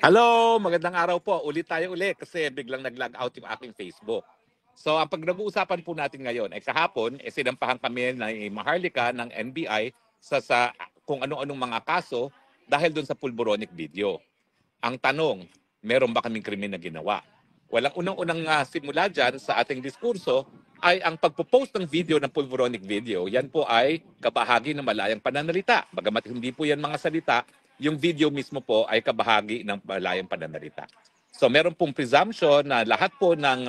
Hello, magandang araw po. Ulit tayo kasi biglang nag-log out yung aking Facebook. So ang pag-uusapan po natin ngayon ay kahapon, sinampahan kami ng Maharlika ng NBI sa kung ano-anong mga kaso dahil doon sa pulboronic video. Ang tanong, meron ba kaming krimen na ginawa? Walang unang-unang simula dyan sa ating diskurso ay ang pagpo-post ng video ng pulboronic video. Yan po ay kabahagi ng malayang pananalita. Bagamat hindi po yan mga salita, yung video mismo po ay kabahagi ng malayang pananalita. So meron pong presumption na lahat po ng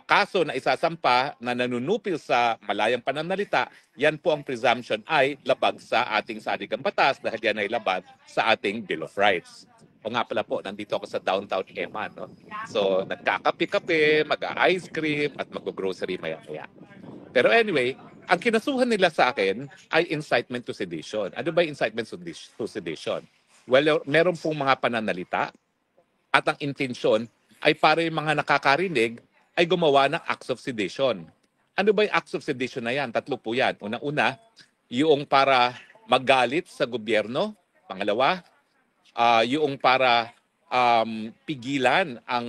kaso na isasampa na nanunupil sa malayang pananalita, yan po ang presumption ay labag sa ating saligang batas dahil yan ay labag sa ating Bill of Rights. O nga pala po, nandito ako sa downtown Eman. No? So, nagkakape-kape, mag-ice cream, at mag-grocery maya-maya. Pero anyway, ang kinasuhan nila sa akin ay incitement to sedition. Ano ba incitement to sedition? Well, meron pong mga pananalita at ang intensyon ay para yung mga nakakarinig ay gumawa ng acts of sedition. Ano ba yung acts of sedition na yan? Tatlo po yan. Una-una, yung para magalit sa gobyerno. Pangalawa, yung para pigilan ang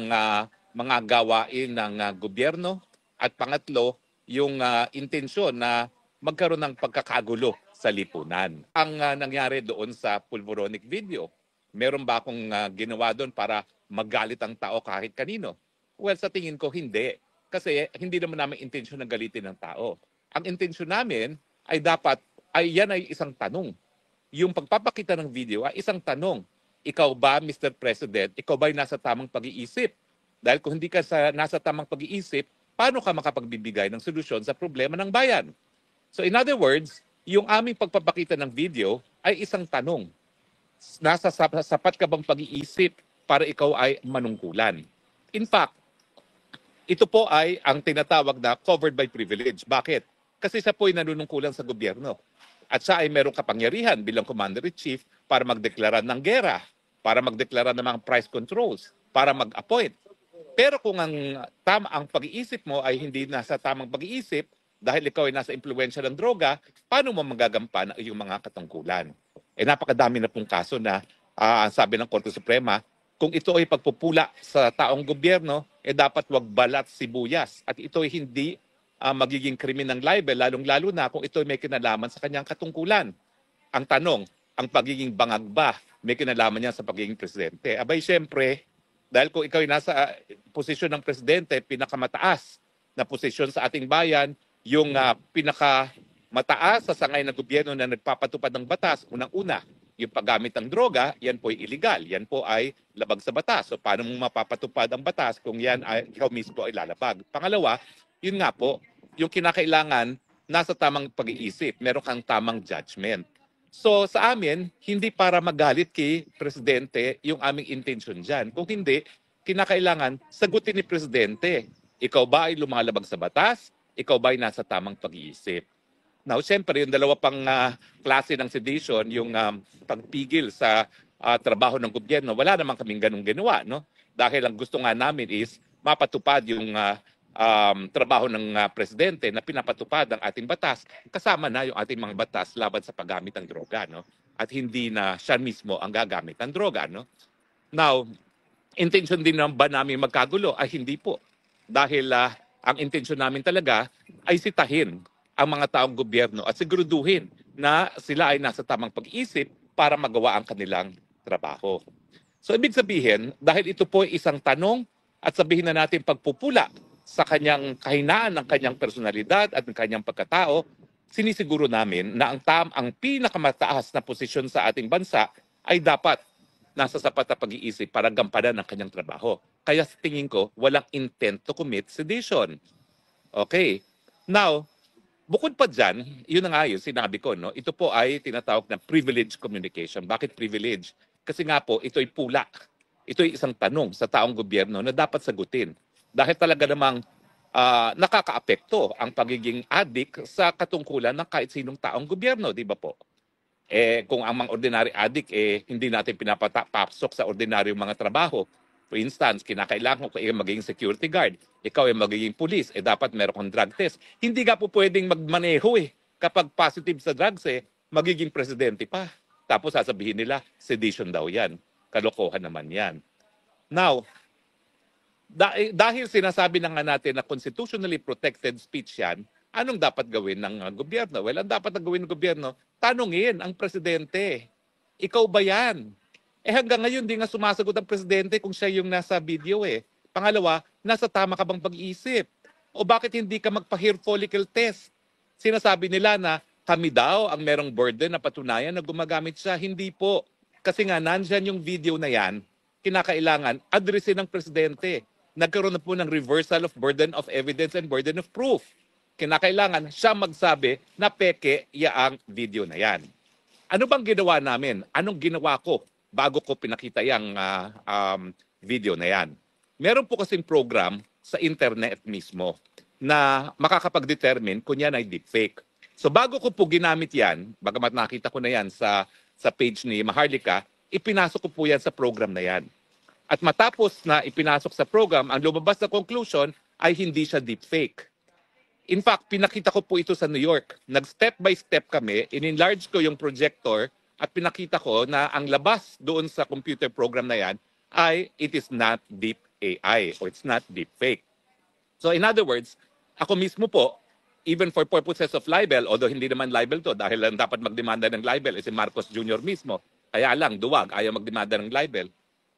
mga gawain ng gobyerno. At pangatlo, yung intensyon na magkaroon ng pagkakagulo sa lipunan. Ang nangyari doon sa pulboronic video, meron ba akong ginawa doon para magalit ang tao kahit kanino? Well, sa tingin ko hindi. Kasi hindi naman namin intensyon na galitin ng tao. Ang intensyon namin ay dapat, yan ay isang tanong. Yung pagpapakita ng video ay isang tanong. Ikaw ba, Mr. President, ikaw ba ay nasa tamang pag-iisip? Dahil kung hindi ka nasa tamang pag-iisip, paano ka makapagbibigay ng solusyon sa problema ng bayan? So in other words, yung aming pagpapakita ng video ay isang tanong. Nasa sapat ka bang pag-iisip para ikaw ay manungkulan? In fact, ito po ay ang tinatawag na covered by privilege. Bakit? Kasi siya po ay nanunungkulan sa gobyerno. At siya ay merong kapangyarihan bilang Commander-in-Chief para magdeklara ng gera, para magdeklara ng mga price controls, para mag-appoint. Pero kung ang pag-iisip mo ay hindi nasa tamang pag-iisip, dahil ikaw ay nasa impluensya ng droga, paano mo magagampan ang iyong mga katungkulan? Napakadami na pong kaso na sabi ng Korte Suprema, kung ito ay pagpupula sa taong gobyerno, dapat wag balat sibuyas. At ito ay hindi magiging krimen ng libel, lalong-lalo na kung ito ay may kinalaman sa kanyang katungkulan. Ang tanong, ang pagiging bangag ba may kinalaman niya sa pagiging presidente? Abay, siyempre, dahil kung ikaw ay nasa posisyon ng presidente, pinakamataas na posisyon sa ating bayan, yung pinakamataas sa sangay ng gobyerno na nagpapatupad ng batas, unang-una, yung paggamit ng droga, yan po ay illegal. Yan po ay labag sa batas. So paano mo mapapatupad ang batas kung yan ay ikaw mismo ay lalabag? Pangalawa, yun nga po, yung kinakailangan nasa tamang pag-iisip, meron kang tamang judgment. So sa amin, hindi para magalit kay Presidente yung aming intention dyan. Kung hindi, kinakailangan sagutin ni Presidente. Ikaw ba ay lumalabag sa batas? Ikaw ba ay nasa tamang pag-iisip? Now, siyempre, yung dalawa pang klase ng sedition, yung pagpigil sa trabaho ng gobyerno, wala naman kaming ganung ginawa, no? Dahil ang gusto nga namin is mapatupad yung trabaho ng presidente na pinapatupad ang ating batas, kasama na yung ating mga batas laban sa paggamit ng droga, no? At hindi na siya mismo ang gagamit ng droga, no? Now, intention din ba namin magkagulo? Ay hindi po. Dahil ang intention namin talaga ay sitahin ang mga taong gobyerno at siguraduhin na sila ay nasa tamang pag-iisip para magawa ang kanilang trabaho. So ibig sabihin, dahil ito po ay isang tanong at sabihin na natin pagpupula sa kanyang kahinaan ng kanyang personalidad at ng kanyang pagkatao, sinisiguro namin na ang pinakamataas na posisyon sa ating bansa ay dapat nasa sapat na pag-iisip para gampanan ang kanyang trabaho. Kaya sa tingin ko, walang intent to commit sedition. Okay. Now, bukod pa dyan, yun na nga yun, sinabi ko, no? Ito po ay tinatawag na privilege communication. Bakit privilege? Kasi nga po, ito ay pula. Ito ay isang tanong sa taong gobyerno na dapat sagutin. Dahil talaga namang nakakaapekto ang pagiging addict sa katungkulan ng kahit sinong taong gobyerno, di ba po? Kung ang mga ordinary addict, hindi natin pinapapasok sa ordinaryong mga trabaho. For instance, kinakailangan ko magiging security guard. Ikaw ay magiging police, dapat meron kang drug test. Hindi ka po pwedeng magmaneho kapag positive sa drugs, magiging presidente pa. Tapos sasabihin nila, sedition daw yan. Kalokohan naman yan. Now, dahil sinasabi na nga natin na constitutionally protected speech yan, anong dapat gawin ng gobyerno? Well, ang dapat na gawin ng gobyerno, tanungin ang presidente. Ikaw ba yan? Hanggang ngayon, di nga sumasagot ang presidente kung siya yung nasa video eh. Pangalawa, nasa tama ka bang pag-iisip? O bakit hindi ka magpa-hair follicle test? Sinasabi nila na kami daw ang merong burden na patunayan na gumagamit siya. Hindi po. Kasi nga, nandyan yung video na yan, kinakailangan addressin ng presidente. Nagkaroon na po ng reversal of burden of evidence and burden of proof. Kinakailangan siya magsabi na peke yaang video na yan. Ano bang ginawa namin? Anong ginawa ko bago ko pinakita yung video na yan? Meron po kasing program sa internet mismo na makakapag-determine kung yan ay deepfake. So bago ko po ginamit yan, bagamat nakita ko na yan sa page ni Maharlika, ipinasok ko po yan sa program na yan. At matapos na ipinasok sa program, ang lumabas na conclusion ay hindi siya deepfake. In fact, pinakita ko po ito sa New York. Nag-step by step kami, in-enlarge ko yung projector at pinakita ko na ang labas doon sa computer program na yan ay it is not deep AI or it's not deep fake. So in other words, ako mismo po, even for purposes of libel, although hindi naman libel to dahil lang dapat magdemanda ng libel si Marcos Jr. mismo, kaya lang duwag, ayaw magdemanda ng libel.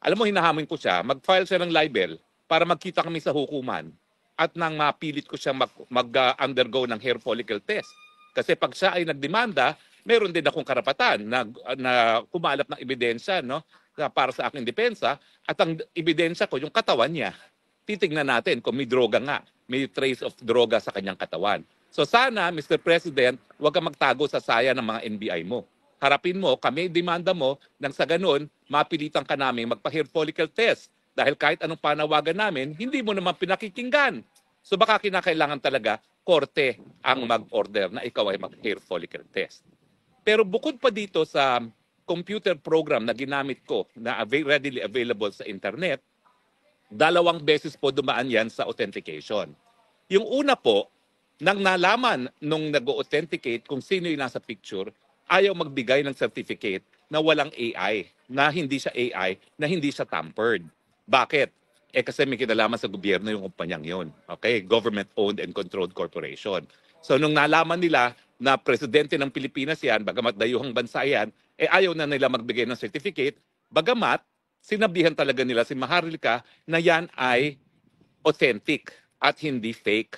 Alam mo, hinahamon ko siya, mag-file siya ng libel para magkita kami sa hukuman at nang mapilit ko siya mag-undergo ng hair follicle test. Kasi pag siya ay nagdemanda, meron din akong karapatan na kumalap ng ebidensya, no, para sa aking depensa, at ang ebidensya ko, yung katawan niya. Titignan natin kung may droga nga, may trace of droga sa kanyang katawan. So sana, Mr. President, huwag kang magtago sa saya ng mga NBI mo. Harapin mo, kami demanda mo, nang sa ganun, mapilitan ka namin magpa-hair follicle test. Dahil kahit anong panawagan namin, hindi mo naman pinakikinggan. So baka kinakailangan talaga, korte ang mag-order na ikaw ay mag-hair follicle test. Pero bukod pa dito sa computer program na ginamit ko na readily available sa internet, 2 beses po dumaan yan sa authentication. Yung una po, nang nalaman nung nag-authenticate kung sino yung nasa picture, ayaw magbigay ng certificate na walang AI, na hindi siya AI, na hindi siya tampered. Bakit? Kasi may kinalaman sa gobyerno yung kumpanyang yun. Okay? Government-owned and controlled corporation. So nung nalaman nila na presidente ng Pilipinas yan, bagamat dayuhang bansa yan, ayaw na nila magbigay ng certificate, bagamat sinabihan talaga nila si Maharlika na yan ay authentic at hindi fake.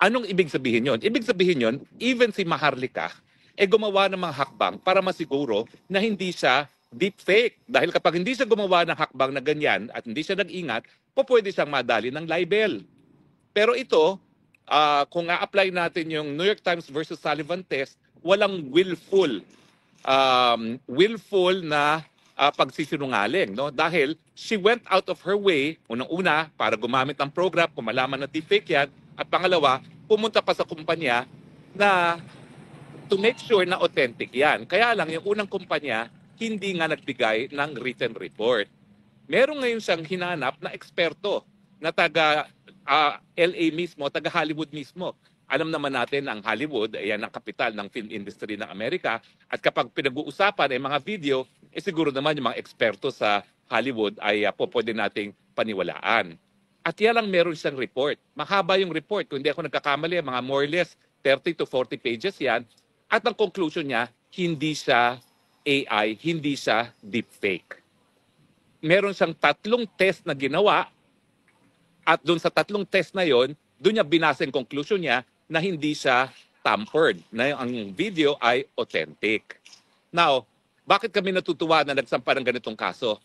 Anong ibig sabihin yon? Ibig sabihin yon, even si Maharlika, gumawa ng mga hakbang para masiguro na hindi siya deepfake. Dahil kapag hindi siya gumawa ng hakbang na ganyan at hindi siya nag-ingat, pwede siyang madali ng libel. Pero ito, kung a-apply natin yung New York Times versus Sullivan test, walang willful na pagsisinungaling, no? Dahil she went out of her way, unang-una, para gumamit ng program, kung malaman na deepfake yan, at pangalawa, pumunta pa sa kumpanya na to make sure na authentic yan. Kaya lang, yung unang kumpanya, hindi nga nagbigay ng written report. Meron ngayon siyang hinanap na eksperto na taga LA mismo, taga Hollywood mismo. Alam naman natin ang Hollywood, ayan ang kapital ng film industry ng Amerika. At kapag pinag-uusapan ay mga video, siguro naman yung mga eksperto sa Hollywood ay pwede nating paniwalaan. At yan lang meron siyang report. Mahaba yung report. Kung hindi ako nagkakamali, mga more or less 30 to 40 pages yan. At ang conclusion niya, hindi siya AI, hindi siya deepfake. Meron siyang 3 test na ginawa at doon sa 3 test na yon, doon niya binasa yung conclusion niya na hindi siya tampered, na ang video ay authentic. Now, bakit kami natutuwa na nagsampa ng ganitong kaso?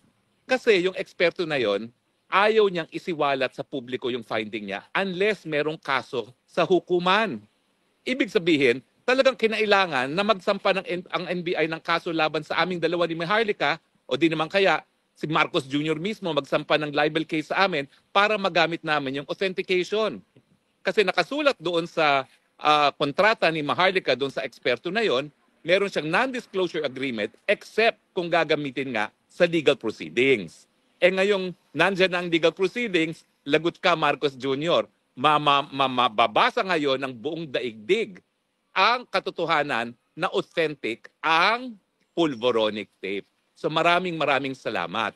Kasi yung eksperto na yon, ayaw niyang isiwalat sa publiko yung finding niya unless merong kaso sa hukuman. Ibig sabihin, talagang kinailangan na magsampa ang NBI ng kaso laban sa aming dalawa ni Maharlika o di naman kaya si Marcos Jr. mismo magsampa ng libel case sa amin para magamit namin yung authentication. Kasi nakasulat doon sa kontrata ni Maharlika doon sa eksperto na yon, meron siyang non-disclosure agreement except kung gagamitin nga sa legal proceedings. Ngayong nandyan ang legal proceedings, lagot ka Marcos Jr. Mababasa ngayon ng buong daigdig ang katotohanan na authentic ang pulvoronic tape. So maraming salamat.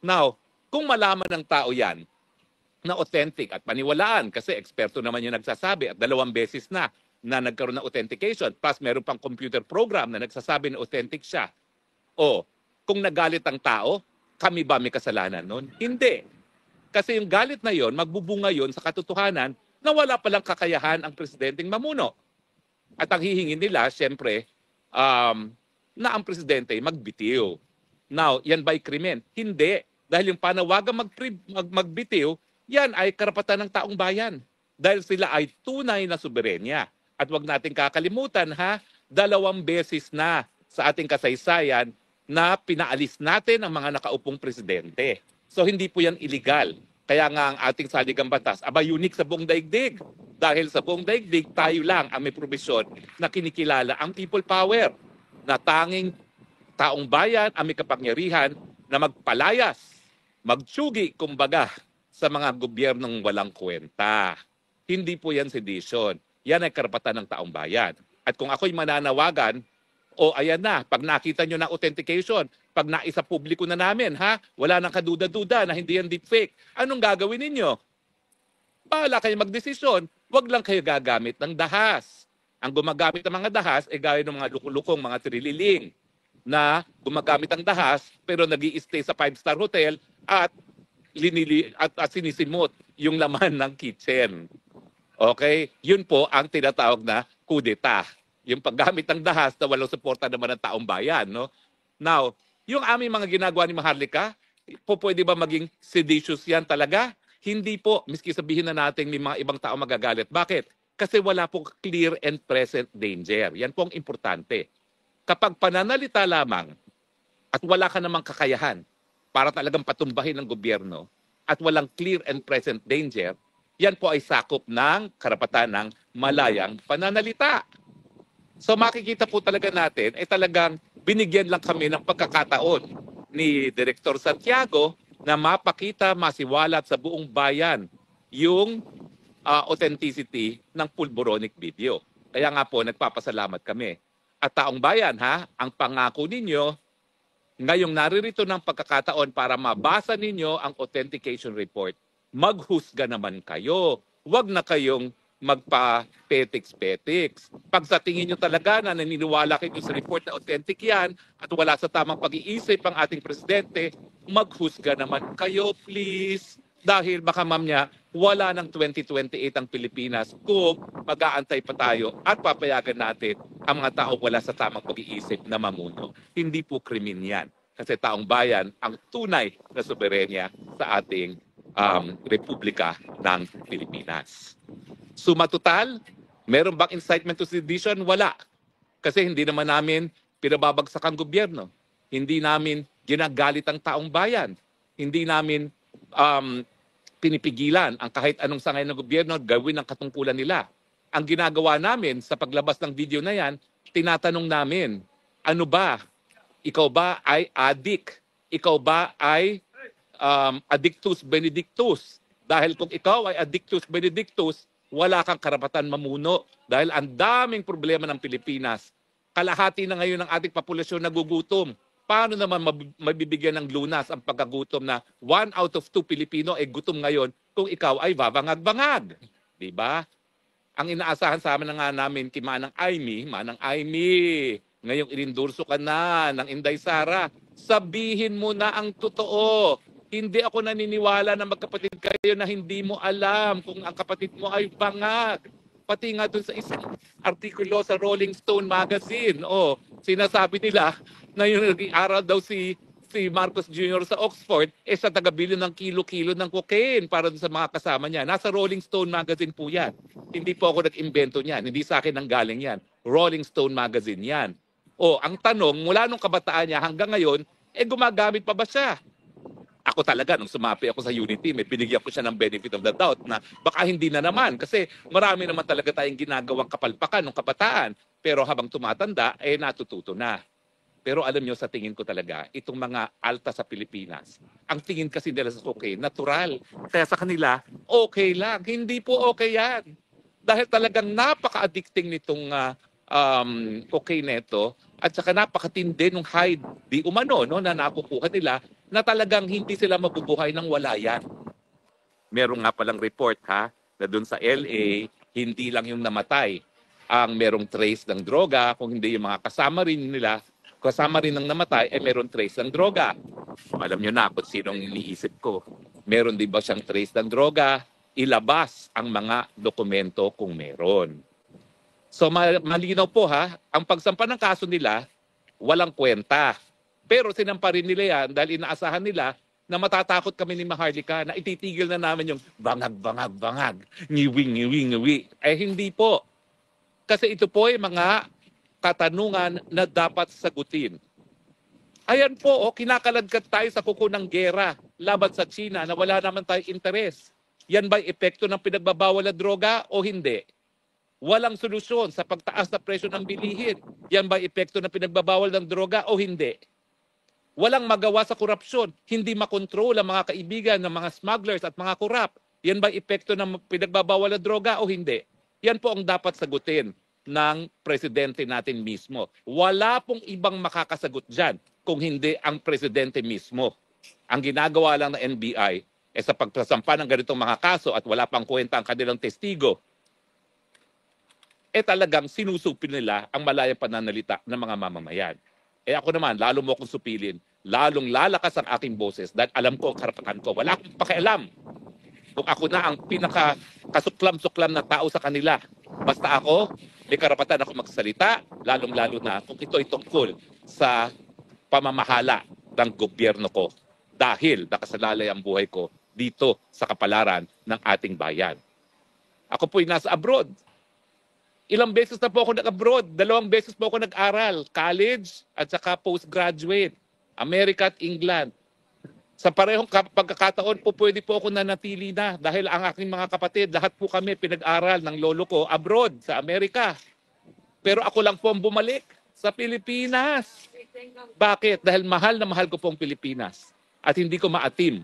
Now, kung malaman ng tao yan na authentic at paniwalaan, kasi eksperto naman yung nagsasabi at 2 beses na nagkaroon ng authentication, plus meron pang computer program na nagsasabi na authentic siya. O, kung nagalit ang tao, kami ba may kasalanan nun? Hindi. Kasi yung galit na yon, magbubunga yon sa katotohanan na wala palang kakayahan ang presidenteng mamuno. At ang hihingin nila, siyempre, na ang presidente magbitiw. Now, yan ba'y krimen? Hindi. Dahil yung panawagang magbitiw, yan ay karapatan ng taong bayan. Dahil sila ay tunay na soberenya. At wag nating kakalimutan ha, 2 beses na sa ating kasaysayan na pinaalis natin ang mga nakaupong presidente. So hindi po yan illegal. Kaya nga ang ating saligang batas, unique sa buong daigdig. Dahil sa buong daigdig, tayo lang ang may probisyon na kinikilala ang people power. Na tanging taong bayan ang may kapangyarihan na magpalayas, magtsugi, kumbaga, sa mga gobyernong walang kwenta. Hindi po yan sedition. Yan ay karapatan ng taong bayan. At kung ako'y mananawagan, ayan na, pag nakita nyo ng authentication, pag naisa publiko na namin, wala nang kaduda-duda na hindi yan deepfake, anong gagawin ninyo? Bahala kayo magdesisyon, wag lang kayo gagamit ng dahas. Ang gumagamit ng mga dahas ay gaya ng mga lukulukong, mga trililing na gumagamit ng dahas pero nag-i-stay sa 5-star hotel at sinisimot yung laman ng kitchen. Okay? Yun po ang tinatawag na kudeta. Yung paggamit ng dahas na walang suporta naman ng taong bayan. No? Now, yung aming mga ginagawa ni Maharlika, pwede ba maging seditious yan talaga? Hindi po, miski sabihin na natin may mga ibang tao magagalit. Bakit? Kasi wala pong clear and present danger. Yan po ang importante. Kapag pananalita lamang at wala ka namang kakayahan para talagang patumbahin ng gobyerno at walang clear and present danger, yan po ay sakop ng karapatan ng malayang pananalita. So makikita po talaga natin ay talagang binigyan lang kami ng pagkakataon ni Director Santiago na mapakita, masiwalat sa buong bayan yung authenticity ng pulboronic video. Kaya nga po, nagpapasalamat kami. At taong bayan, ang pangako ninyo, ngayong naririto ng pagkakataon para mabasa ninyo ang authentication report, maghusga naman kayo. Huwag na kayong magpa-petiks-petiks. Pag sa tingin nyo talaga na naniniwala kayo sa report na authentic yan at wala sa tamang pag-iisip ang ating presidente, maghusga naman kayo, please. Dahil baka mamaya, wala ng 2028 ang Pilipinas kung mag-aantay pa tayo at papayagan natin ang mga tao wala sa tamang pag-iisip na mamuno. Hindi po krimen yan. Kasi taong bayan ang tunay na soberenya sa ating Republika ng Pilipinas. Suma total, meron bang incitement to sedition? Wala. Kasi hindi naman namin pinababagsak ang gobyerno. Hindi namin ginagalit ang taong bayan. Hindi namin pinipigilan ang kahit anong sangay ng gobyerno gawin ang katungkulan nila. Ang ginagawa namin sa paglabas ng video na yan, tinatanong namin, ano ba? Ikaw ba ay addict? Ikaw ba ay addictus benedictus? Dahil kung ikaw ay addictus benedictus, wala kang karapatan mamuno. Dahil ang daming problema ng Pilipinas. Kalahati na ngayon ng ating populasyon nagugutom. Paano naman mabibigyan ng lunas ang pagkagutom na 1 out of 2 Pilipino ay gutom ngayon kung ikaw ay babangag-bangag? Diba? Ang inaasahan sa amin na nga namin kay Manang Aimee, ngayong inindurso ka na ng Inday Sara, sabihin mo na ang totoo. Hindi ako naniniwala na magkapatid kayo na hindi mo alam kung ang kapatid mo ay bangag. Pati nga dun sa isang artikulo sa Rolling Stone magazine, sinasabi nila na yung nag-aaral daw si Marcos Jr. sa Oxford, sa taga-bilyon ng kilo-kilo ng cocaine para sa mga kasama niya. Nasa Rolling Stone magazine po yan. Hindi po ako nag-imbento niyan. Hindi sa akin ang galing yan. Rolling Stone magazine yan. Ang tanong, mula nung kabataan niya hanggang ngayon, gumagamit pa ba siya? Ako talaga, nung sumapi ako sa Unity, may binigyan ko siya ng benefit of the doubt na baka hindi na naman kasi marami naman talaga tayong ginagawang kapalpakan nung kabataan. Pero habang tumatanda, natututo na. Pero alam nyo, sa tingin ko talaga, itong mga alta sa Pilipinas, ang tingin kasi nila sa cocaine, natural. Kaya sa kanila, okay lang. Hindi po okay yan. Dahil talagang napaka-addicting nitong cocaine neto at saka napakatindi nung hide di umano no, na nakukuha nila na talagang hindi sila mabubuhay ng wala yan. Meron nga palang report ha, na doon sa LA, hindi lang yung namatay ang merong trace ng droga, kung hindi yung mga kasama rin ng namatay, meron trace ng droga. Alam nyo na kung sinong iniisip ko. Meron din ba siyang trace ng droga? Ilabas ang mga dokumento kung meron. So malinaw po ha, ang pagsampa ng kaso nila, walang kwenta. Pero sinampa rin nila yan dahil inaasahan nila na matatakot kami ni Maharlika na ititigil na namin yung bangag, ngiwi. Hindi po. Kasi ito po ay mga katanungan na dapat sagutin. Ayan po, kinakaladkad tayo sa kuko ng gera laban sa China na wala naman tayong interes. Yan ba'y epekto ng pinagbabawal na droga o hindi? Walang solusyon sa pagtaas na presyo ng bilihin. Yan ba'y epekto ng pinagbabawal ng droga o hindi? Walang magawa sa korupsyon. Hindi makontrol ang mga kaibigan ng mga smugglers at mga korap. Yan ba'y epekto ng pinagbabawal na droga o hindi? Yan po ang dapat sagutin ng presidente natin mismo. Wala pong ibang makakasagot dyan kung hindi ang presidente mismo. Ang ginagawa lang ng NBI sa pagsasampa ng ganitong mga kaso at wala pang kwenta ang kanilang testigo, talagang sinusupil nila ang malayang pananalita ng mga mamamayan. Ako naman, lalo mo akong supilin, lalong lalakas ang aking boses dahil alam ko ang karapatan ko. Wala akong pakialam kung ako na ang pinaka-kasuklam-suklam na tao sa kanila. Basta ako, may karapatan ako magsalita, lalong-lalo na kung ito ay tungkol sa pamamahala ng gobyerno ko dahil nakasalalay ang buhay ko dito sa kapalaran ng ating bayan. Ako po'y nasa abroad. Ilang beses na po ako nag-abroad. 2 beses po ako nag-aral. College at saka postgraduate. America at England. Sa parehong pagkakataon po pwede po ako nanatili na dahil ang aking mga kapatid, lahat po kami pinag-aral ng lolo ko abroad sa Amerika. Pero ako lang po ang bumalik sa Pilipinas. Bakit? Dahil mahal na mahal ko po ang Pilipinas. At hindi ko maatim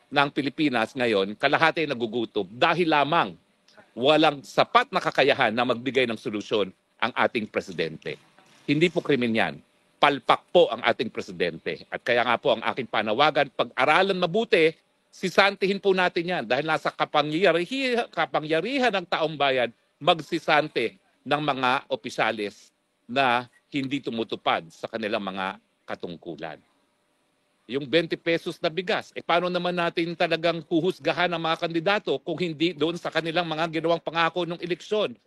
ng Pilipinas ngayon, kalahati ay nagugutom dahil lamang walang sapat na kakayahan na magbigay ng solusyon ang ating presidente. Hindi po krimen yan. Palpak po ang ating presidente. At kaya nga po ang aking panawagan, pag-aralan mabuti, sisantihin po natin yan dahil nasa kapangyarihan ng taong bayan magsisante ng mga opisyalis na hindi tumutupad sa kanilang mga katungkulan. Yung 20 pesos na bigas, paano naman natin talagang huhusgahan ang mga kandidato kung hindi doon sa kanilang mga ginawang pangako ng eleksyon?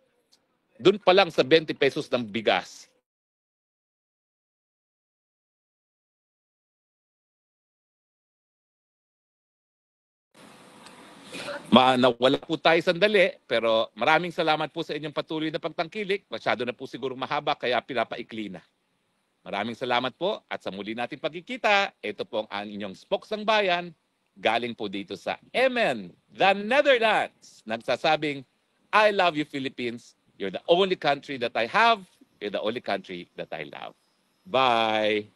Doon pa lang sa 20 pesos ng bigas. Nawala po tayo sandali, pero maraming salamat po sa inyong patuloy na pagtangkilik. Masyado na po siguro mahaba, kaya pinapaikli na. Maraming salamat po at sa muli natin pagkikita, ito po ang inyong Spokes ng Bayan, galing po dito sa Emmen, the Netherlands. Nagsasabing, I love you Philippines. You're the only country that I have. You're the only country that I love. Bye!